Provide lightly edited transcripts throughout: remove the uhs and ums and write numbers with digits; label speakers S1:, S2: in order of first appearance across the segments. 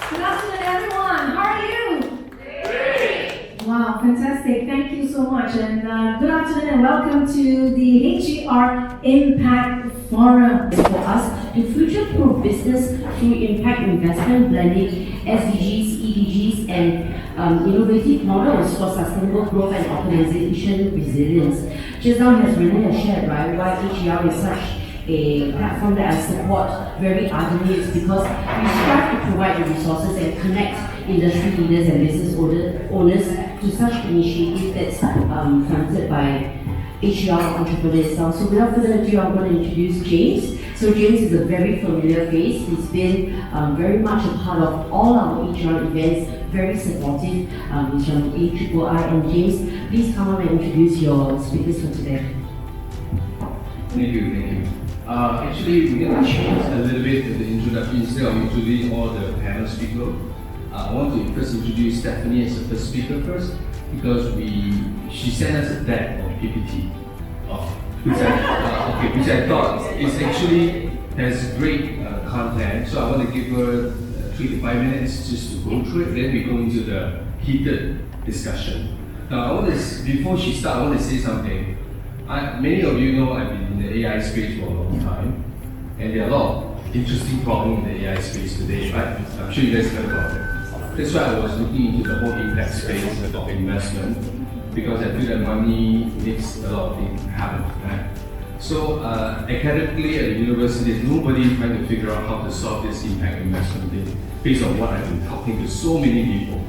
S1: Good afternoon, everyone. How are you?
S2: Great!
S1: Wow, fantastic. Thank you so much. And good afternoon and welcome to the HER Impact Forum.
S3: For us to future-proof business through impact investment, blending SDGs, EDGs, and innovative models for sustainable growth and organization resilience. Just now, as Renee shared, right, why HER is such a platform that I support very ardently is because we strive to provide the resources and connect industry leaders and business owners to such initiatives that's funded by HER entrepreneurs. So without further ado, I'm going to introduce James. So James is a very familiar face. He's been very much a part of all our HR events, very supportive. He's from AIII. And James, please come on and introduce your speakers for today.
S4: Thank you. Actually, we're going to change a little bit in the introduction. Instead of introducing all the panel speakers, I want to first introduce Stephanie as the first speaker first, because she sent us a deck of PPT, which I thought is actually has great content. So I want to give her 3 to 5 minutes just to go through it. Then we go into the heated discussion. Now, before she starts, I want to say something. Many of you know I've been in the AI space for a long time, and there are a lot of interesting problems in the AI space today, right? I'm sure you guys heard about it. That's why I was looking into the whole impact space of investment, because I feel that money makes a lot of things happen, right? So academically at the university, there's nobody trying to figure out how to solve this impact investment thing based on what I've been talking to so many people.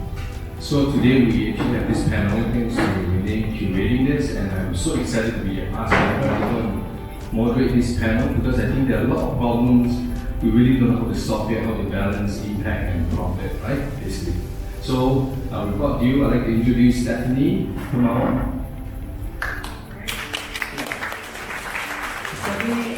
S4: So today we actually have this panel, thanks to Renee curating this, and I'm so excited to be asked to moderate this panel, because I think there are a lot of problems we really don't know how to solve yet, how to balance impact and profit, right? Basically. So we've got you. I'd like to introduce Stephanie. Come on. Stephanie,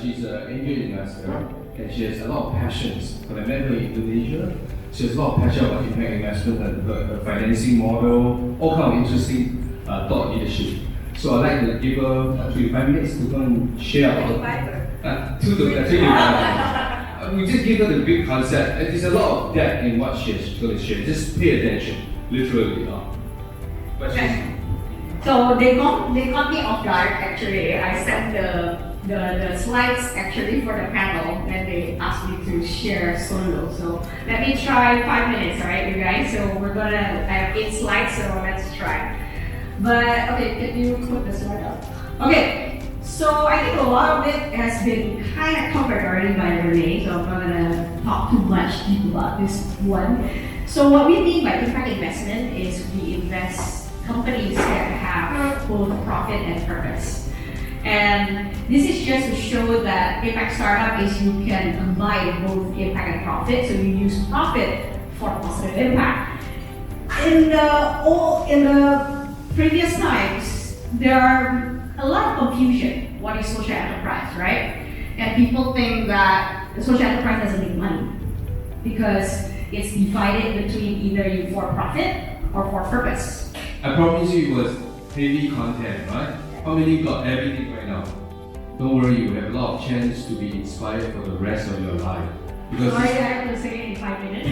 S4: she's an angel investor, and she has a lot of passions. When I met her in Indonesia, she has a lot of passion about impact investment and her financing model, all kind of interesting thought leadership. So I'd like to give her 3 to 5 minutes to go and share about 2 to 3 to 5. We just give her the big concept. There's a lot of depth in what she's going to share. Just pay attention, literally.
S2: Okay. So they caught me off guard. Actually, I sent the slides actually for the panel, and they asked me to share solo. So let me try 5 minutes, alright, you guys? So I have 8 slides, so let's try. But okay, can you put the slide up? Okay, so I think a lot of it has been kind of covered already by Renee, so I'm not gonna talk too much deep about this one. So what we mean by impact investment is we invest companies that have both profit and purpose. And this is just to show that impact startup is you can combine both impact and profit. So you use profit for positive impact. In the previous times, there are a lot of confusion. What is social enterprise, right? And people think that the social enterprise doesn't make money because it's divided between either you for profit or for purpose.
S4: I promise you it was heavy content, right? How many got everything right now? Don't worry, you have a lot of chance to be inspired for the rest of your life.
S2: Because sorry, I have to say it in 5 minutes.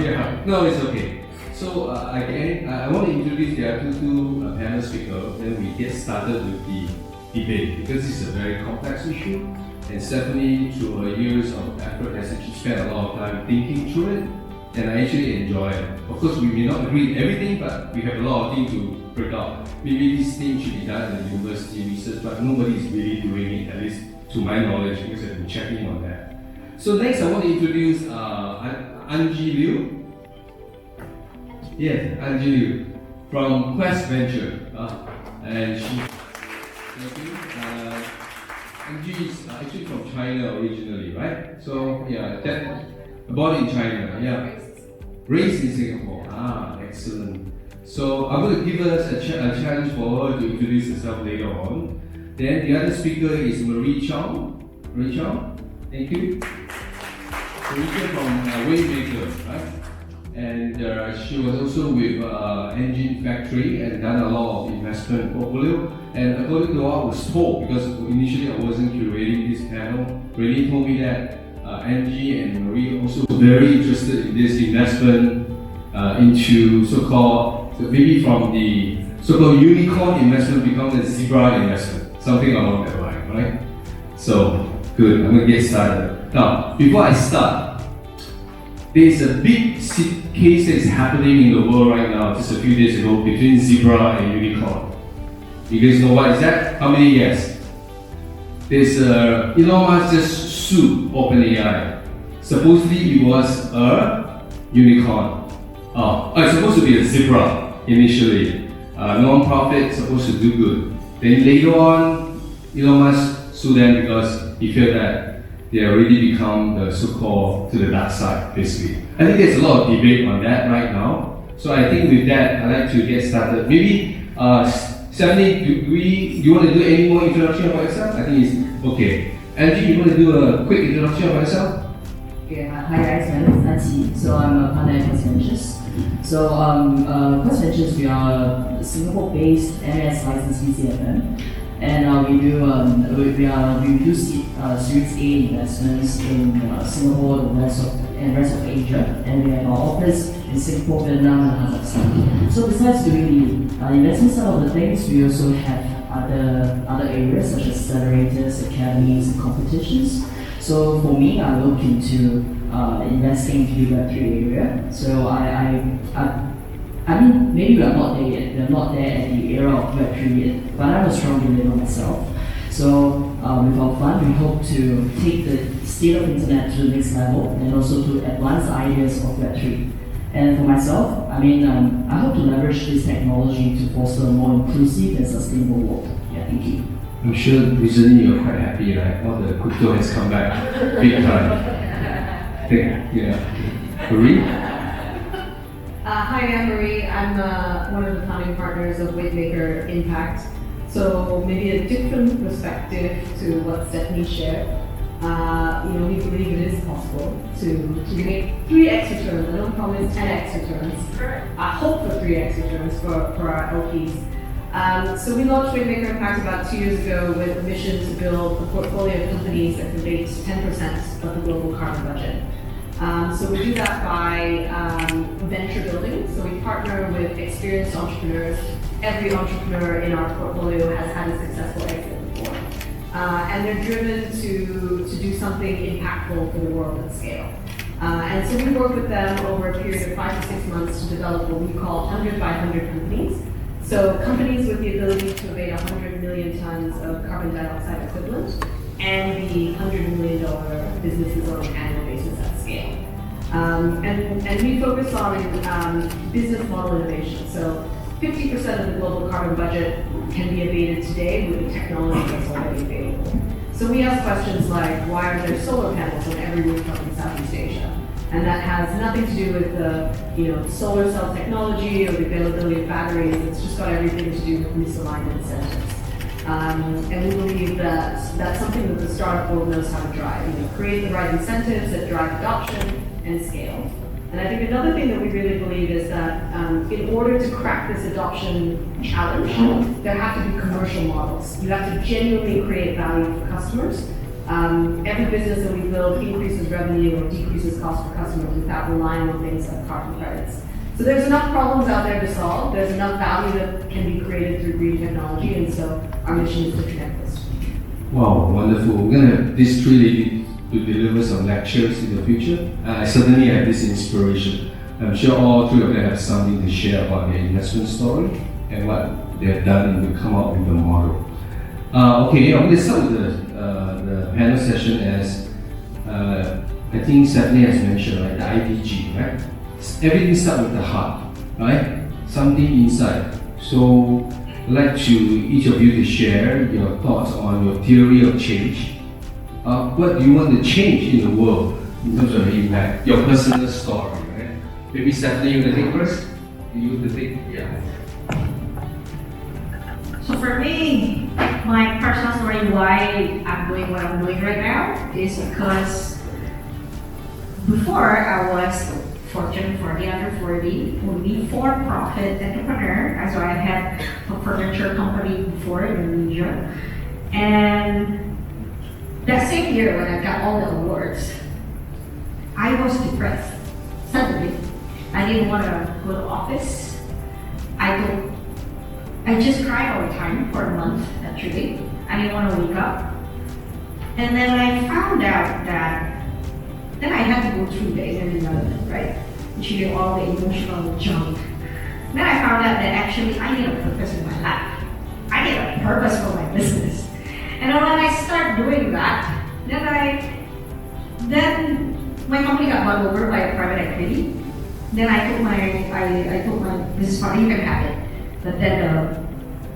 S4: Yeah, no, it's okay. So I want to introduce the other two panel speakers, then we get started with the debate, because this is a very complex issue, and Stephanie, through her years of effort, has actually spent a lot of time thinking through it, and I actually enjoy it. Of course, we may not agree on everything, but we have a lot of things to break out. Maybe this thing should be done in the university research, but nobody is really doing it, at least to my knowledge, because I've been checking on that. So next, I want to introduce Angie Liu. Yes, Angie Liu from Quest Venture, and she. Angie is actually from China originally, right? So yeah, born in China, yeah. Raised in Singapore. Excellent. So I'm going to give us a challenge for her to introduce herself later on. Then the other speaker is Marie Chong. Marie Chong, thank you. Marie from Waymaker, right? And she was also with Engine Factory and done a lot of investment portfolio. And according to what I was told, because initially I wasn't curating this panel, Renee told me that Angie and Marie also very interested in this investment into so-called, maybe from the so-called unicorn investment become the zebra investment, something along that line, right? So, good, I'm gonna get started. Now, before I start, there's a big case that is happening in the world right now, just a few days ago, between zebra and unicorn. You guys know what is that? How many years? There's Elon Musk just sued OpenAI. Supposedly it was a unicorn. It's supposed to be a zebra initially. Non-profit, supposed to do good. Then later on, Elon Musk sued them because he felt that they already become the so-called to the dark side, basically. I think there's a lot of debate on that right now. So I think with that, I'd like to get started. Maybe Stephanie, do you want to do any more introduction about yourself? I think it's okay. Angie, you want to do a quick introduction about yourself?
S5: Yeah, hi guys, my name is Nancy. So I'm a partner at Quest Ventures. So Quest Ventures, we are a Singapore-based MS licensee CFM, and we do Series A investments in Singapore, the rest of Asia, and we have our office in Singapore, Vietnam, and Kazakhstan. So besides doing the investment side of the things, we also have other areas such as accelerators, academies, and competitions. So for me, I look into investing into the Web3 area. So I mean, maybe we are not there yet. We are not there at the era of Web3 yet, but I'm a strong believer myself. So with our fund, we hope to take the state of internet to the next level and also to advance the ideas of Web3. And for myself, I mean, I hope to leverage this technology to foster a more inclusive and sustainable world. Yeah, thank you.
S4: I'm sure recently you're quite happy, right? All the crypto has come back big time. Yeah. Marie?
S2: Hi, I'm Marie. I'm one of the founding partners of Wavemaker Impact. So maybe a different perspective to what Stephanie shared. We believe it is possible to make 3x returns. I don't promise 10x returns. I hope for 3x returns for our LPs. So we launched Wavemaker Impact about 2 years ago with a mission to build a portfolio of companies that can base 10% of the global carbon budget. So we do that by venture building. So we partner with experienced entrepreneurs. Every entrepreneur in our portfolio has had a successful exit before. And they're driven to do something impactful for the world at scale. And so we work with them over a period of 5 to 6 months to develop what we call 100 by 100 companies. So companies with the ability to evade 100 million tons of carbon dioxide equivalent and be $100 million businesses on an annual basis at scale. And we focus on business model innovation. So 50% of the global carbon budget can be abated today with the technology that's already available. So we ask questions like, why are there solar panels on every rooftop in Southeast Asia? And that has nothing to do with the solar cell technology or the availability of batteries. It's just got everything to do with misaligned incentives. And we believe that that's something that the startup world knows how to drive. Create the right incentives that drive adoption and scale. And I think another thing that we really believe is that in order to crack this adoption challenge, there have to be commercial models. You have to genuinely create value for customers. Every business that we build increases revenue or decreases cost for customers without relying on things like carbon credits. So there's enough problems out there to solve. There's enough value that can be created through green technology, and so our mission is to connect this.
S4: Wow, wonderful. We're going to have these three ladies to deliver some lectures in the future. I certainly have this inspiration. I'm sure all three of them have something to share about their investment story and what they have done to come up with the model. Okay, I'm going to start with the panel session as I think Stephanie has mentioned, right? The IDG, right? Everything starts with the heart, right? Something inside. So I'd like each of you to share your thoughts on your theory of change. What do you want to change in the world in terms of the impact? Your personal story, right? Maybe Stephanie, you want to take first? You want to take? Yeah.
S6: So for me, my personal story why I'm doing what I'm doing right now is because before I was Fortune 40 under 40, only for-profit entrepreneur. So I had a furniture company before in Indonesia. And that same year when I got all the awards, I was depressed. Suddenly, I didn't want to go to office. I just cried all the time for a month, actually. I didn't want to wake up. And then I found out that then I had to go through the exam development, right? Actually, all the emotional junk. Then I found out that actually I need a purpose in my life. I need a purpose for my business. And then when I start doing that, then my company got bought over by a private equity. Then I told my business partner, you can have it. But then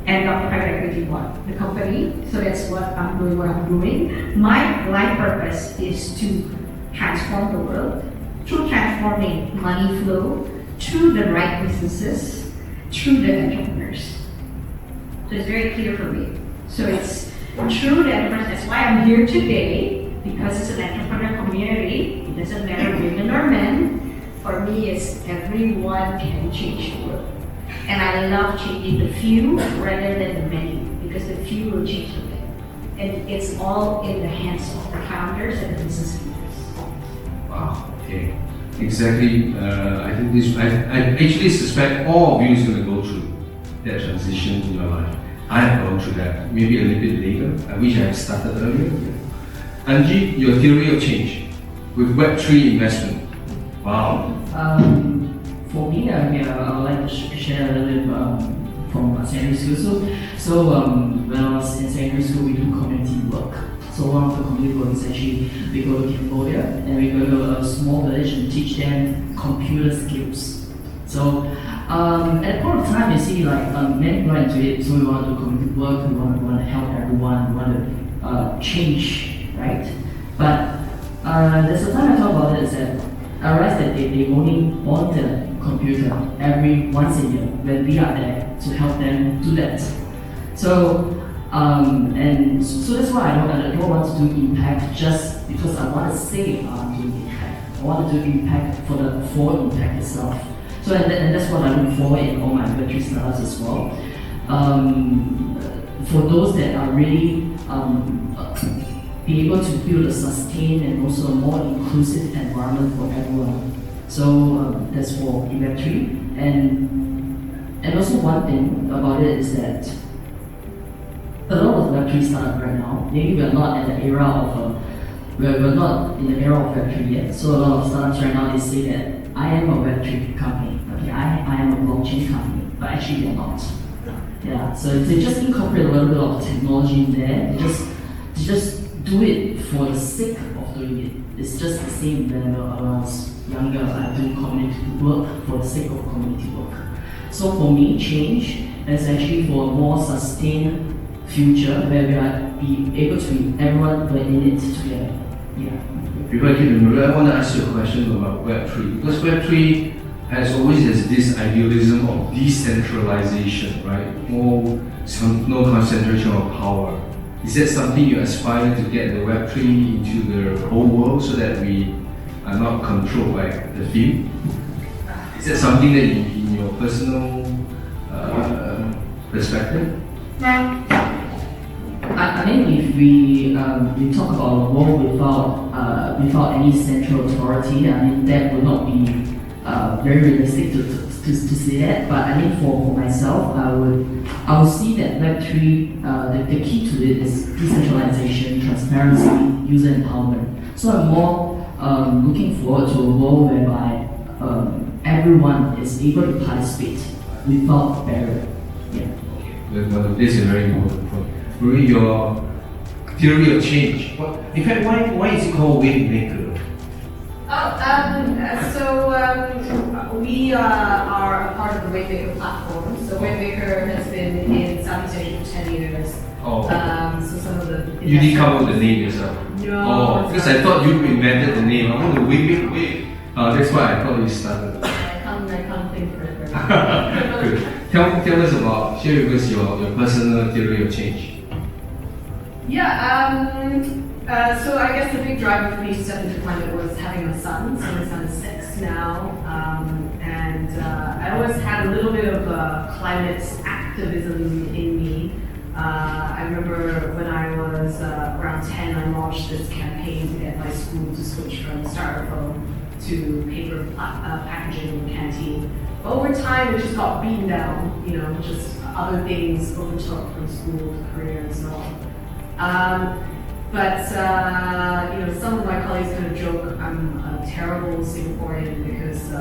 S6: end up private equity bought the company. So that's what I'm doing. My life purpose is to transform the world through transforming money flow through the right businesses, through the entrepreneurs. So it's very clear for me. So it's through the entrepreneurs. That's why I'm here today, because it's an entrepreneur community. It doesn't matter women or men. For me, it's everyone can change the world. And I love changing the few rather than the many, because the few will change the many. And it's all in the hands of the founders and the business leaders.
S4: Wow, okay. Exactly. I think this, I actually suspect all of you is going to go through that transition in your life. I have gone through that, maybe a little bit later. I wish I had started earlier. Angie, your theory of change with Web3 investment. Wow.
S5: For me, I would like to share a little bit from secondary school. So when I was in secondary school, we do community work. So one of the community work is actually we go to Cambodia and we go to a small village and teach them computer skills. So at the point of time, you see like many people are into it. So we want to do community work, we want to help everyone, we want to change, right? But there's a time I talk about it is that I realized that they only want the computer every once a year when we are there to help them do that. So so that's why I don't want to do impact just because I want to say I'm doing impact. I want to do impact for impact itself. So and that's what I look for in all my Web3 startups as well. For those that are really be able to build a sustained and also a more inclusive environment for everyone. So that's for Web3. And also one thing about it is that a lot of Web3 startups right now, maybe we're not at the era of we're not in the era of Web3 yet. So a lot of startups right now they say that I am a Web3 company. Okay, I am a blockchain company, but actually they're not. Yeah. So they just incorporate a little bit of technology in there. They just do it for the sake of doing it. It's just the same when I was younger. I do community work for the sake of community work. So for me, change is actually for a more sustained future where we are be able to be everyone we're in it together. Yeah.
S4: Before I keep moving, I want to ask you a question about Web3 because Web3 has always this idealism of decentralization, right? No concentration of power. Is that something you aspire to get the Web3 into the whole world so that we are not controlled by the few? Is that something that in your personal perspective?
S5: I think if we talk about a world without any central authority, I mean that would not be very realistic to say that. But I think for myself, I would see that Web3 the key to it is decentralization, transparency, user empowerment. So I'm more looking forward to a world whereby everyone is able to participate without barrier. Yeah.
S4: Well, this is a very important point. Marie, your theory of change. In fact, why is it called Wavemaker?
S2: We are a part of the Wavemaker platform. So Wavemaker has been in Southeast Asia for 10 years.
S4: Oh.
S2: So some of the
S4: You didn't come up with the name yourself?
S2: No.
S4: Oh, because I thought you invented the name. I want to wave. That's why I thought you started.
S2: I can't think for it.
S4: Good. Tell us about, share with us your personal theory of change.
S2: Yeah, so I guess the big driver for me to step into climate was having a son. So my son is 6 now. And I always had a little bit of climate activism in me. I remember when I was around 10, I launched this campaign to get my school to switch from styrofoam
S6: to paper packaging in the canteen. But over time, it just got beaten down, just other things overtook from school to career and so on. But some of my colleagues kind of joke I'm a terrible Singaporean because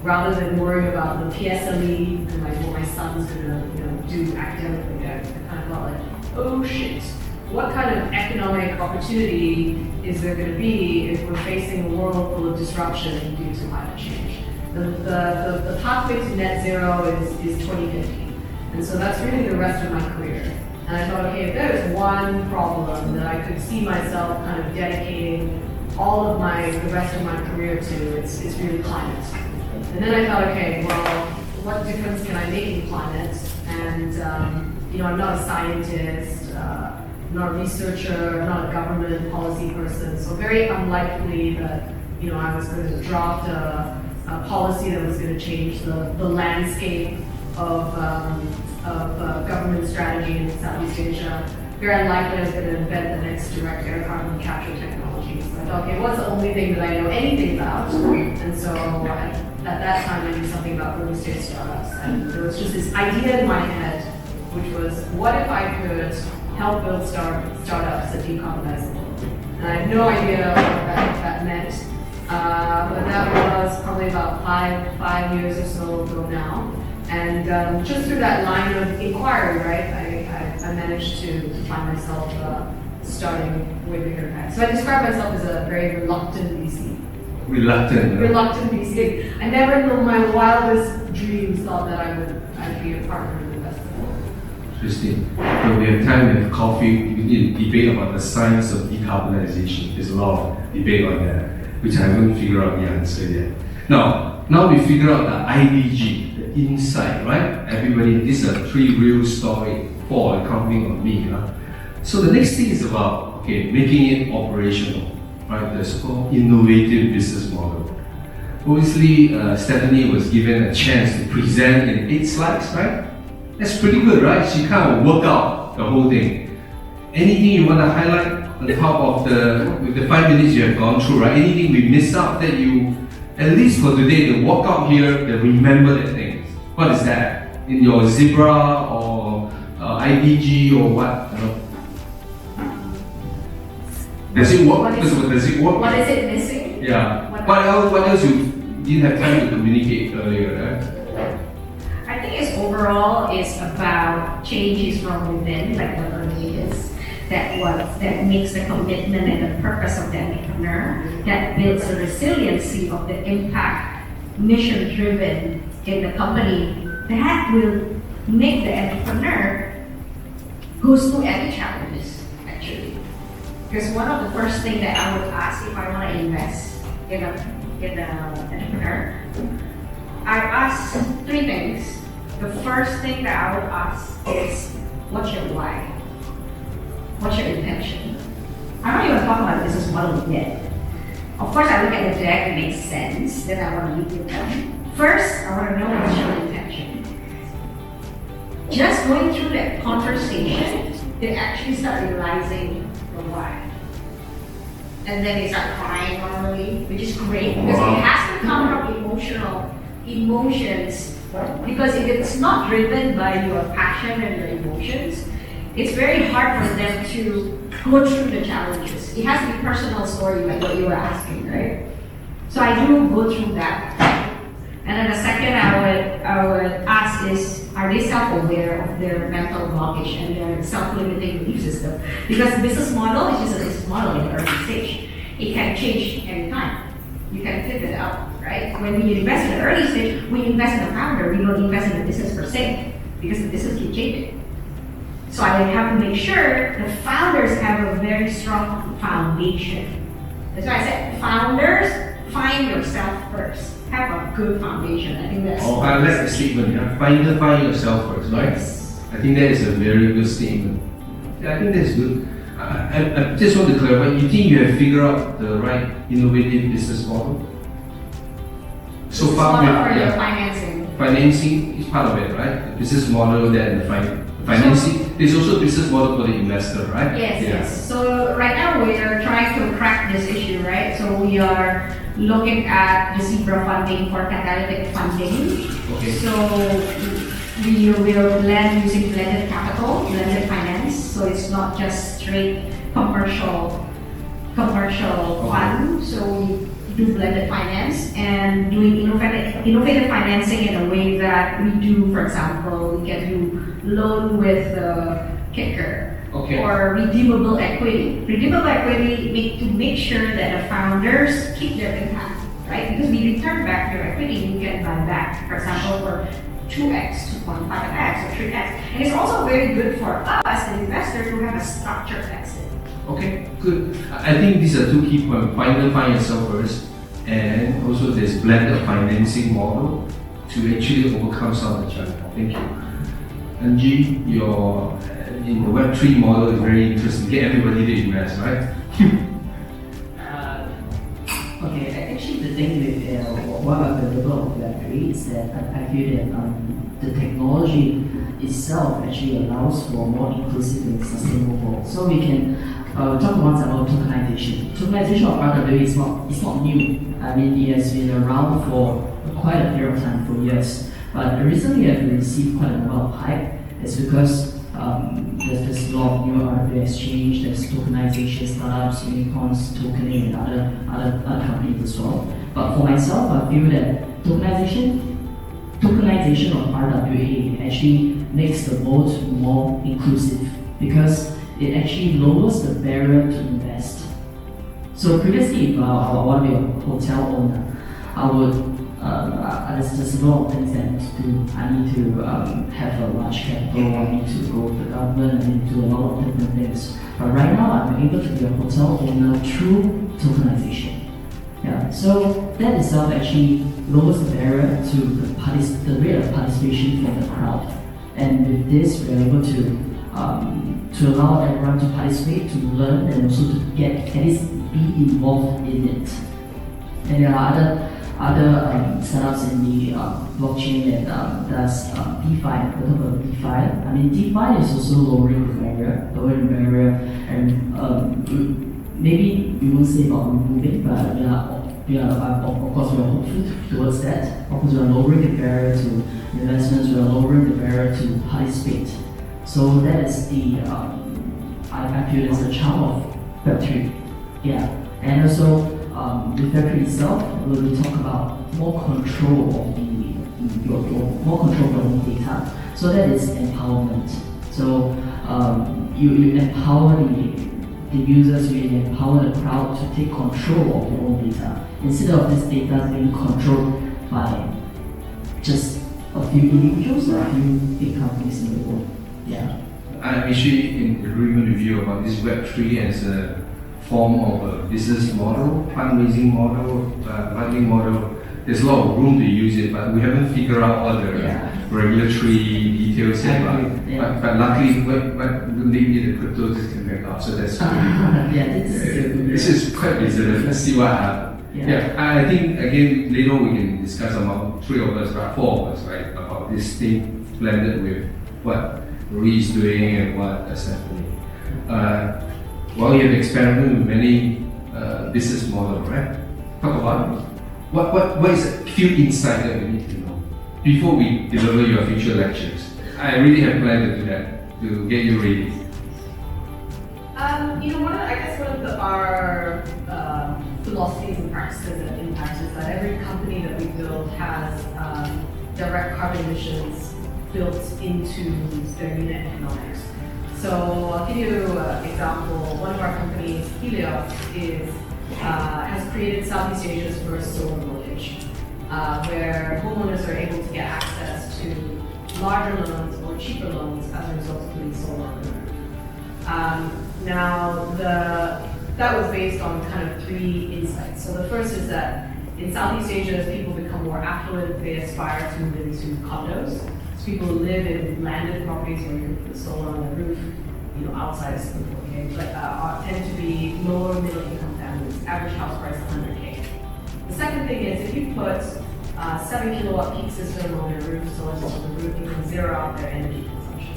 S6: rather than worrying about the PSLE and like what my son's gonna do academically, I kind of thought like, oh shit, what kind of economic opportunity is there going to be if we're facing a world full of disruption due to climate change? The pathway to net zero is 2050, and so that's really the rest of my career. And I thought, okay, if there's one problem that I could see myself kind of dedicating all of the rest of my career to, it's really climate. And then I thought, okay, well, what difference can I make in climate? And I'm not a scientist, I'm not a researcher, I'm not a government policy person, so very unlikely that I was going to draft a policy that was going to change the landscape of government strategy in Southeast Asia. Very unlikely I was going to invent the next direct air carbon capture technology. So I thought, okay, what's the only thing that I know anything about? And so at that time I knew something about early stage startups. And there was just this idea in my head, which was, what if I could help build startups that decarbonize the world? And I had no idea what that meant. But that was probably about five years or so ago now. And just through that line of inquiry, right, I managed to find myself starting way bigger impact. So I describe myself as a very reluctant VC.
S4: Reluctant
S6: VC. I never in my wildest dreams thought that I'd be a partner in investor.
S4: Interesting. When we have time, we have coffee, we need to debate about the science of decarbonization. There's a lot of debate on that, which I haven't figured out the answer yet. Now we figure out the IDG, the insight, right? Everybody, these are 3 real stories, 4 accompanying on me. Huh? So the next thing is about, making it operational, right? The so-called innovative business model. Obviously, Stephanie was given a chance to present in 8 slides, right? That's pretty good, right? She kind of worked out the whole thing. Anything you want to highlight on top of with the 5 minutes you have gone through, right? Anything we missed out that you, at least for today, they walk out here, they remember that thing. What is that? In your Zebra or IDG or what? Does it work? Does it work?
S6: What is it missing?
S4: Yeah. What else you didn't have time to communicate earlier, right?
S6: I think overall it's about changes from within, like what early is. That makes the commitment and the purpose of the entrepreneur, that builds the resiliency of the impact, mission driven in the company, that will make the entrepreneur go through any challenges, actually. Because one of the first things that I would ask if I want to invest in an entrepreneur, I ask 3 things. The first thing that I would ask is, what's your why? What's your intention? I'm not even talking about the business model yet. Of course, I look at the deck, it makes sense, then I want to meet with them. First, I want to know what's your intention. Just going through that conversation, they actually start realizing the why. And then they start crying normally, which is great, because it has to come from emotions. Because if it's not driven by your passion and your emotions, it's very hard for them to go through the challenges. It has to be personal story, like what you were asking, right? So I do go through that. And then the second I would ask is, are they self-aware of their mental blockage and their self-limiting belief system? Because the business model is just a business model in the early stage. It can change anytime. You can pivot out, right? When we invest in the early stage, we invest in the founder. We don't invest in the business per se, because the business keeps changing. So I have to make sure the founders have a very strong foundation. That's why I said, founders, find yourself first. Have a good foundation. I think that's.
S4: Oh, I like the statement. Yeah? Find yourself first, right?
S6: Yes.
S4: I think that is a very good statement. Yeah, I think that's good. I just want to clarify. You think you have figured out the right innovative business model? So far, financing is part of it, right? The business model, then the financing. There's also a business model for the investor, right?
S6: Yes. So right now we are trying to crack this issue, right? So we are looking at the zebra funding for catalytic funding.
S4: Okay.
S6: So we will blend using blended capital, blended finance. So it's not just straight commercial fund. So we do blended finance and doing innovative financing in a way that we do, for example, we can do loan with the kicker.
S4: Okay.
S6: Or redeemable equity. Redeemable equity to make sure that the founders keep their impact, right? Because we return back your equity, you can buy back, for example, for 2x, 2.5x, or 3x. And it's also very good for us, the investor, to have a structured exit.
S4: Okay, good. I think these are two key points. Find yourself first, and also this blended financing model to actually overcome some of the challenges. Thank you. Angie, your in the Web3 model is very interesting. Get everybody to invest, right?
S5: Okay, actually the thing with what I'm available of Web3 is that I feel that the technology itself actually allows for more inclusive and sustainable world. So we can talk once about tokenization. Tokenization of RWA is not new. I mean, it has been around for quite a period of time, for years. But recently I've received quite a number of hype. It's because there's a lot of new RWA exchange, there's tokenization startups, unicorns, tokening, and other companies as well. But for myself, I feel that tokenization of RWA actually makes the world more inclusive because it actually lowers the barrier to invest. So previously, if I want to be a hotel owner, there's a lot of things that I need to do. I need to have a large capital, I need to go to the government, I need to do a lot of different things. But right now, I'm able to be a hotel owner through tokenization. Yeah, so that itself actually lowers the barrier to the rate of participation from the crowd. And with this, we're able to allow everyone to participate, to learn, and also to at least be involved in it. And there are other startups in the blockchain that does DeFi. We're talking about DeFi. I mean, DeFi is also lowering the barrier, and maybe we won't say about removing, but of course we are hopeful towards that. Of course, we are lowering the barrier to investments. We are lowering the barrier to participate. So that is I feel it's the charm of Web3. Yeah, and also. With Web3 itself, we talk about more control of more control of your own data. So that is empowerment. So you empower the users, you empower the crowd to take control of their own data instead of this data being controlled by just a few individuals or a few big companies in the world. Yeah.
S4: I'm actually in agreement with you about this Web3 as a form of a business model, fundraising model, funding model. There's a lot of room to use it, but we haven't figured out all the regulatory details yet. But luckily, when they need the crypto just came back up, so that's good. This is quite resilient. Let's see what happens. Yeah, I think again later we can discuss about 3 of us, right, 4 of us, right, about this thing blended with what Rui is doing and what is happening. Well, you have experimented with many business models, right? Talk about what is a few insights that we need to know before we deliver your future lectures. I really have planned to do that to get you ready.
S2: One of our philosophies and practices at Impact is that every company that we build has direct carbon emissions built into their unit economics. So I'll give you an example. One of our companies, Helios, has created Southeast Asia's first solar mortgage, where homeowners are able to get access to larger loans or cheaper loans as a result of putting solar on the roof. That was based on kind of 3 insights. So the first is that in Southeast Asia, as people become more affluent, they aspire to move into condos. So people who live in landed properties where you can put solar on the roof, outside is okay, but tend to be lower middle income families. Average house price $100K. The second thing is if you put 7 kilowatt peak system on their roof, solar system on the roof, you can zero out their energy consumption,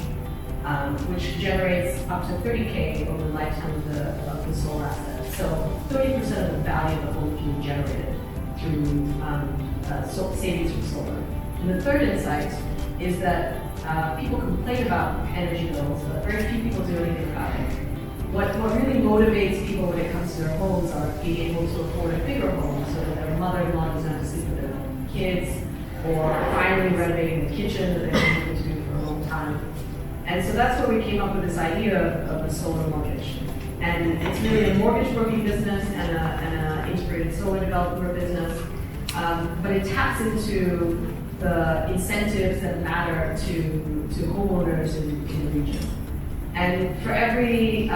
S2: which generates up to $30K over the lifetime of the solar asset. So 30% of the value of the home can be generated
S7: savings from solar. And the third insight is that people complain about energy bills, but very few people do anything about it. What really motivates people when it comes to their homes are being able to afford a bigger home so that their mother-in-law doesn't have to sleep with their kids, or finally renovating the kitchen that they've been able to do for a long time. And so that's where we came up with this idea of a solar mortgage. And it's really a mortgage broking business and an integrated solar developer business, but it taps into the incentives that matter to homeowners in the region. And for every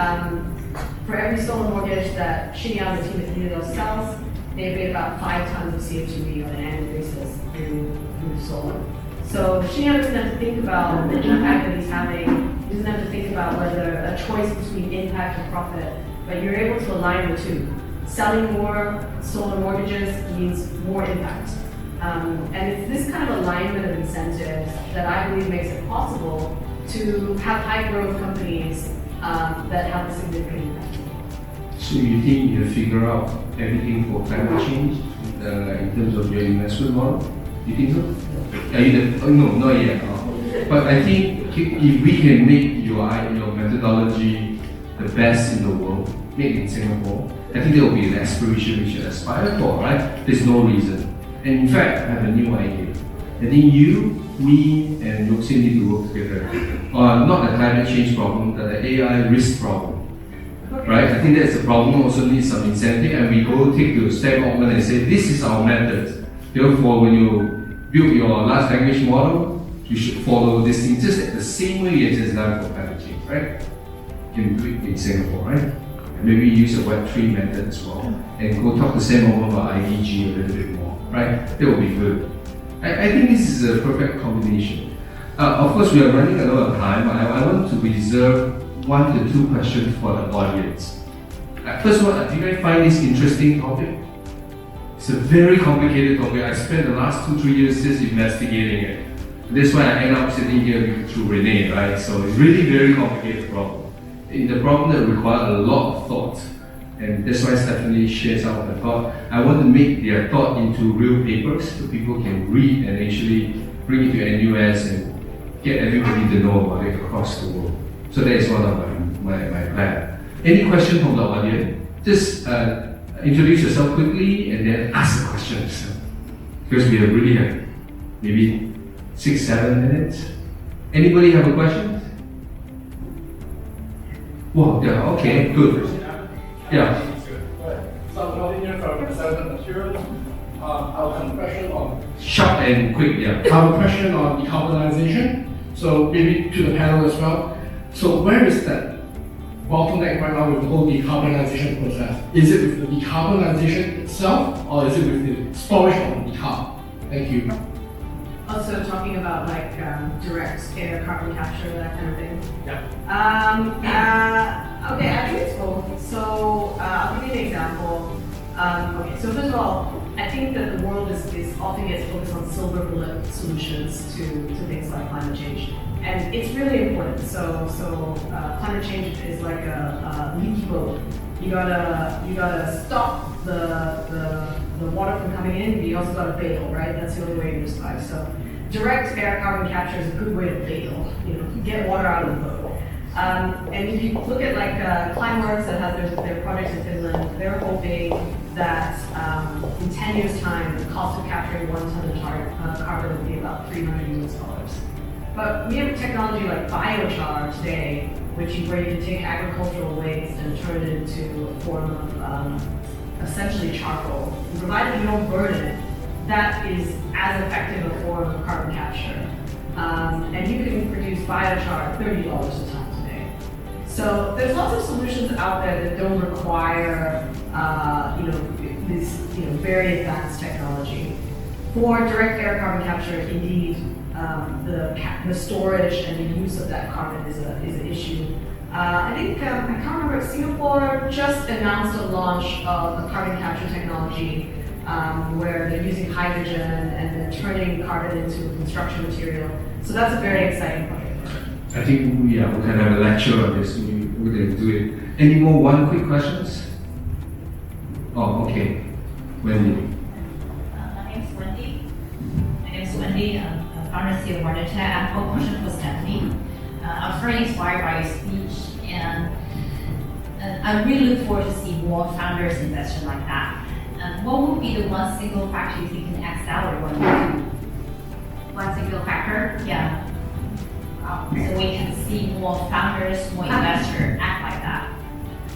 S7: solar mortgage that Shinyang, the team at Unidel sells, they abate about 5 tons of CO2e on an annual basis through solar. So Shinyang doesn't have to think about the impact that he's having. He doesn't have to think about whether a choice between impact and profit, but you're able to align the two. Selling more solar mortgages means more impact. And it's this kind of alignment of incentives that I believe makes it possible to have high growth companies that have a significant impact.
S4: So you think you figure out everything for climate change in terms of your investment model? You think so? No, not yet. But I think if we can make your methodology the best in the world, made in Singapore, I think that will be an aspiration we should aspire for, right? There's no reason. And in fact, I have a new idea. I think you, me, and Yoxin need to work together on not the climate change problem, but the AI risk problem. Right? I think that's a problem, also needs some incentive, and we go take to Sam Altman and say, this is our method. Therefore, when you build your large language model, you should follow this thing just the same way it is done for climate change, right? You can do it in Singapore, right? And maybe use a Web3 method as well, and go talk to Sam Altman about IDG a little bit more, right? That will be good. I think this is a perfect combination. Of course, we are running a lot of time. I want to reserve 1 to 2 questions for the audience. First of all, do you guys find this interesting topic? It's a very complicated topic. I spent the last 2-3 years just investigating it. That's why I end up sitting here through Renee, right? So it's really very complicated problem. In the problem that requires a lot of thought. And that's why Stephanie shares some of the thought. I want to make their thought into real papers so people can read and actually bring it to NUS and get everybody to know about it across the world. So that is one of my plan. Any question from the audience? Just introduce yourself quickly and then ask the questions. Because we have really maybe 6-7 minutes. Anybody have a question? Wow, yeah, okay, good. Yeah.
S8: So I'm not here from presented material. I have a question on
S4: Short and quick, yeah.
S8: I have a question on decarbonization. So maybe to the panel as well. So where is that bottleneck right now with the whole decarbonization process? Is it with the decarbonization itself, or is it with the storage of the decarb? Thank you.
S7: Also talking about like direct air carbon capture, that kind of thing.
S8: Yeah.
S7: Okay, I think it's both. So I'll give you an example. Okay, so first of all, I think that the world is often gets focused on silver bullet solutions to things like climate change, and it's really important. So climate change is like a leaky boat. You gotta stop the water from coming in, but you also gotta bail, right? That's the only way to survive. So direct air carbon capture is a good way to bail. Get water out of the boat. And if you look at like Climeworks that has their projects in Finland, they're hoping that in 10 years' time, the cost of capturing 1 ton of carbon would be about $300. But we have technology like biochar today, where you can take agricultural waste and turn it into a form of essentially charcoal. And provided you don't burn it, that is as effective a form of carbon capture. And you can produce biochar at $30 a ton. So there's lots of solutions out there that don't require, this very advanced technology. For direct air carbon capture, indeed, the storage and the use of that carbon is an issue. I think I can't remember. Singapore just announced a launch of a carbon capture technology where they're using hydrogen and they're turning carbon into a construction material. So that's a very exciting project.
S4: I think we can have a lecture on this. We're going to do it. Any more quick questions? Oh, okay. Wendy.
S6: Stephanie, founder CEO of Modern Tech. I have a question for Stephanie. I was very inspired by your speech, and I really look forward to see more founders investors like that. What would be the one single factor you think can accelerate what you do?
S2: One single factor.
S6: Yeah. So we can see more founders, more investors act like that.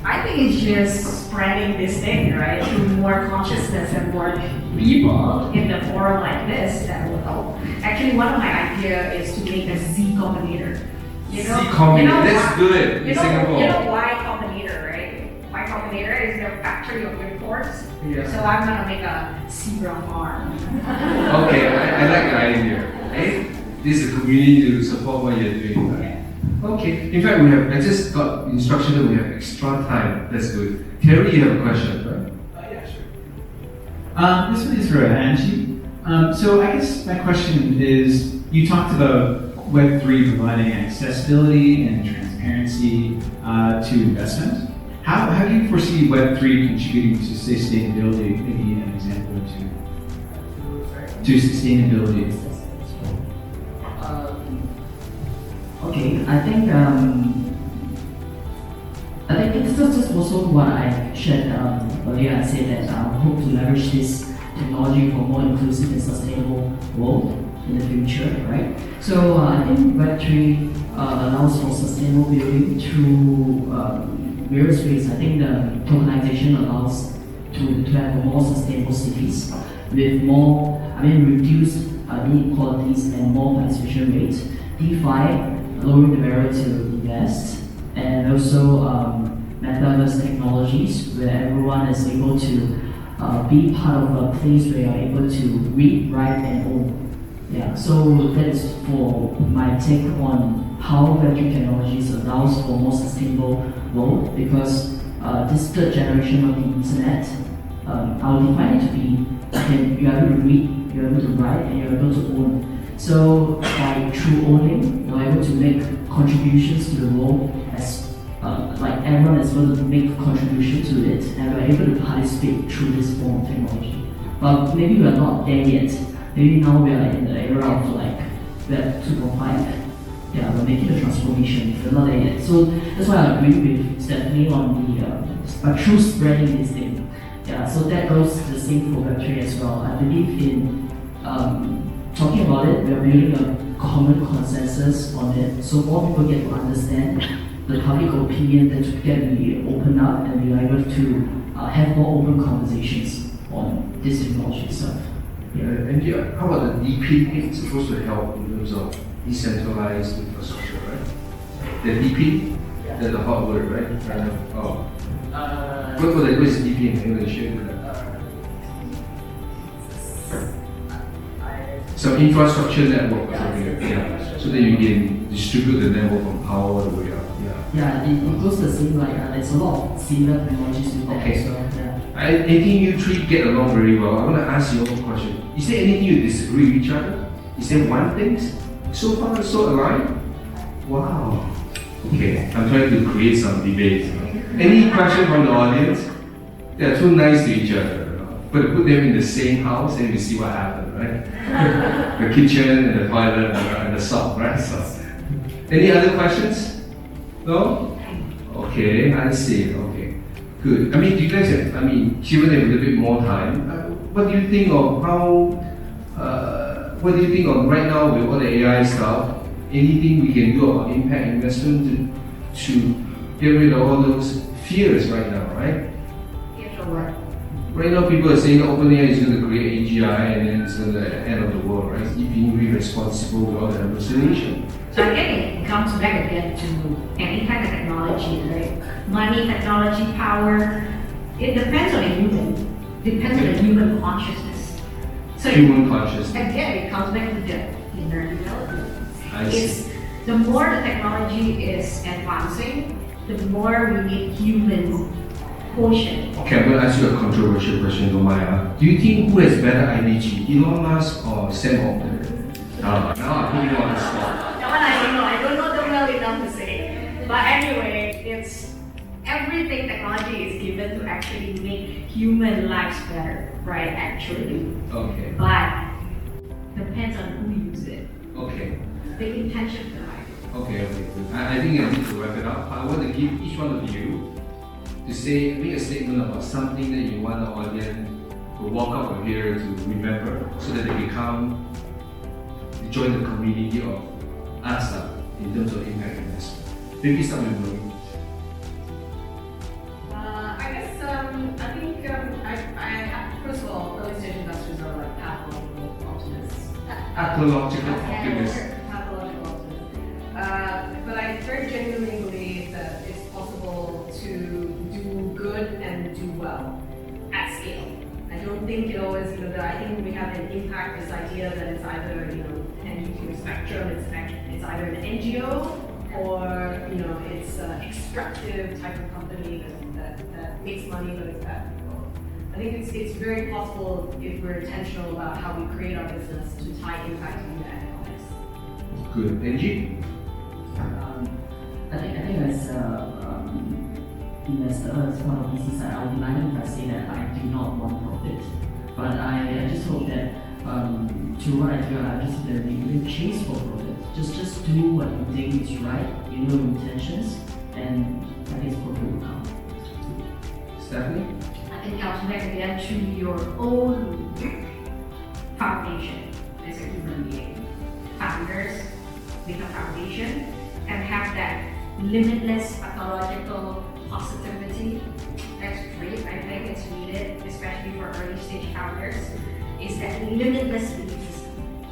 S2: I think it's just spreading this thing, right? Through more consciousness and more people in the forum like this that will help. Actually, one of my ideas is to make a Z Combinator.
S4: Z Combinator, that's good in
S2: You
S4: Singapore.
S2: know Y Combinator, right? Y Combinator is the factory of reports.
S4: Yeah.
S2: So I'm gonna make a zebra farm.
S4: Okay, I like the idea. Right? This is a community to support what you're doing. Right? Okay. In fact, I just got instruction that we have extra time. That's good. Terry, you have a question, right?
S9: Yeah, sure. This one is for Angie. So I guess my question is, you talked about Web3 providing accessibility and transparency to investment. How do you foresee Web3 contributing to sustainability? Maybe an example or two. To sustainability.
S5: Okay, I think it's just also what I shared earlier. I said that I hope to leverage this technology for more inclusive and sustainable world in the future, right? So I think Web3 allows for sustainable building through various ways. I think the tokenization allows to have more sustainable cities with more, reduced inequalities and more participation rates. DeFi, lowering the barrier to invest, and also metaverse technologies where everyone is able to be part of a place where you're able to read, write, and own. Yeah, so that is for my take on how Web3 technologies allows for more sustainable world, because this third generation of the internet, I would define it to be you're able to read, you're able to write, and you're able to own. So through owning, you're able to make contributions to the world as like everyone is able to make contribution to it, and we're able to participate through this form of technology. But maybe we're not there yet. Maybe now we are in the era of like Web 2.5. Yeah, we're making the transformation. We're not there yet. So that's why I agree with Stephanie on the through spreading this thing. Yeah, so that goes the same for Web3 as well. I believe in talking about it, we are building a common consensus on it, so more people get to understand the public opinion, that to get to be opened up and be able to have more open conversations on this technology itself.
S4: Yeah. And yeah, how about the DP? It's supposed to help in terms of decentralized infrastructure, right? The DP, that's the hot word, right? What is DP in English? Some infrastructure network or something like that, yeah. So that you can distribute the network from power all the way up.
S5: Yeah, it goes the same, like there's a lot of similar technologies with that
S4: Okay.
S5: as well. Yeah.
S4: I think you three get along very well. I want to ask you one question. Is there anything you disagree with each other? Is there one thing? So far, so aligned? Wow. Okay, I'm trying to create some debate. Any question from the audience? They're too nice to each other. But put them in the same house and we see what happens, right? The kitchen and the toilet and the salt, right? So, any other questions? No? Okay, I see. Okay, good. Do you guys have, given them a little bit more time, what do you think of what do you think of right now with all the AI stuff? Anything we can do about impact investment to get rid of all those fears right now, right?
S2: Here's your word.
S4: Right now, people are saying that OpenAI is going to create AGI and then it's going to be the end of the world, right? It's being responsible with all the hallucination.
S2: So again, it comes back again to any kind of technology, right? Money, technology, power. It depends on the human. Depends on the human consciousness. So
S4: Human consciousness.
S2: again, it comes back to the inner development.
S4: I
S2: It's
S4: see.
S2: the more the technology is advancing, the more we need human quotient.
S4: Okay, I'm going to ask you a controversial question, Maya. Do you think who has better IDG, Elon Musk or Sam Altman? Now I'm putting you on the spot.
S2: That one I don't know. I don't know them well enough to say. But anyway, it's everything technology is given to actually make human lives better, right? Actually.
S4: Okay.
S2: But depends on who
S6: use it.
S4: Okay.
S6: The intention behind it.
S4: Okay. I think I need to wrap it up. I want to give each one of you to make a statement about something that you want our audience to walk out of here to remember, so that they join the community of us in terms of impact investment. Maybe start with Marie.
S7: I guess I think first of all, early stage investors are like pathological optimists.
S4: Ecological optimist.
S7: Pathological optimists. But I very genuinely believe that it's possible to do good and do well at scale. I don't think it always, that I think we have an impact, this idea that it's either, NGO spectrum, it's either an NGO or, it's an extractive type of company that makes money but it's bad people. I think it's very possible if we're intentional about how we create our business to tie impact to the economics.
S4: Good. Angie?
S5: I think as investor, as part of VC side, I would like to say that I do not want profit, but I just hope that to what I do, I just that we will chase for profit. Just do what you think is right, intentions, and I guess profit will come.
S4: Stephanie?
S6: I think I'll back again to your own foundation as a human being. Founders with a foundation and have that limitless pathological positivity. That's great. I think it's needed, especially for early stage founders, is that limitless belief system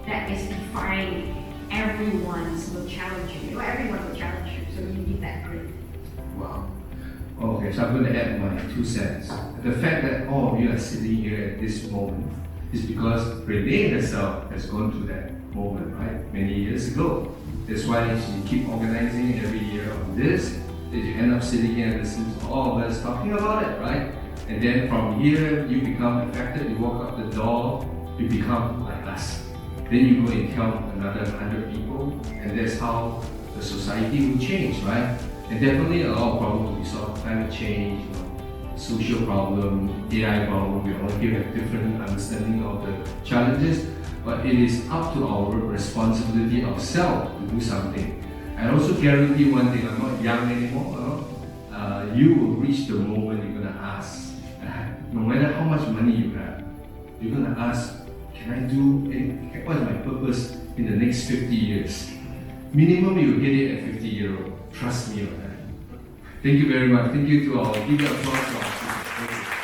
S6: that is defining everyone's will challenge you. Everyone will challenge you, so you need that grit.
S4: Wow. Okay, so I'm going to add my 2 cents. The fact that all of you are sitting here at this moment is because Renee herself has gone through that moment, right? Many years ago. That's why she keep organizing every year on this. That you end up sitting here and listening to all of us talking about it, right? And then from here, you become affected, you walk out the door, you become like us. Then you go and tell another 100 people, and that's how the society will change, right? And definitely a lot of problems will be solved. Climate change, social problem, AI problem, we all here have different understanding of the challenges, but it is up to our responsibility ourselves to do something. I also guarantee one thing, I'm not young anymore, you will reach the moment you're going to ask, no matter how much money you have, you're going to ask, can I do anything? What is my purpose in the next 50 years? Minimum you will get it at 50-year-old. Trust me on that. Thank you very much. Thank you to our, give an applause to our speakers. Thank you.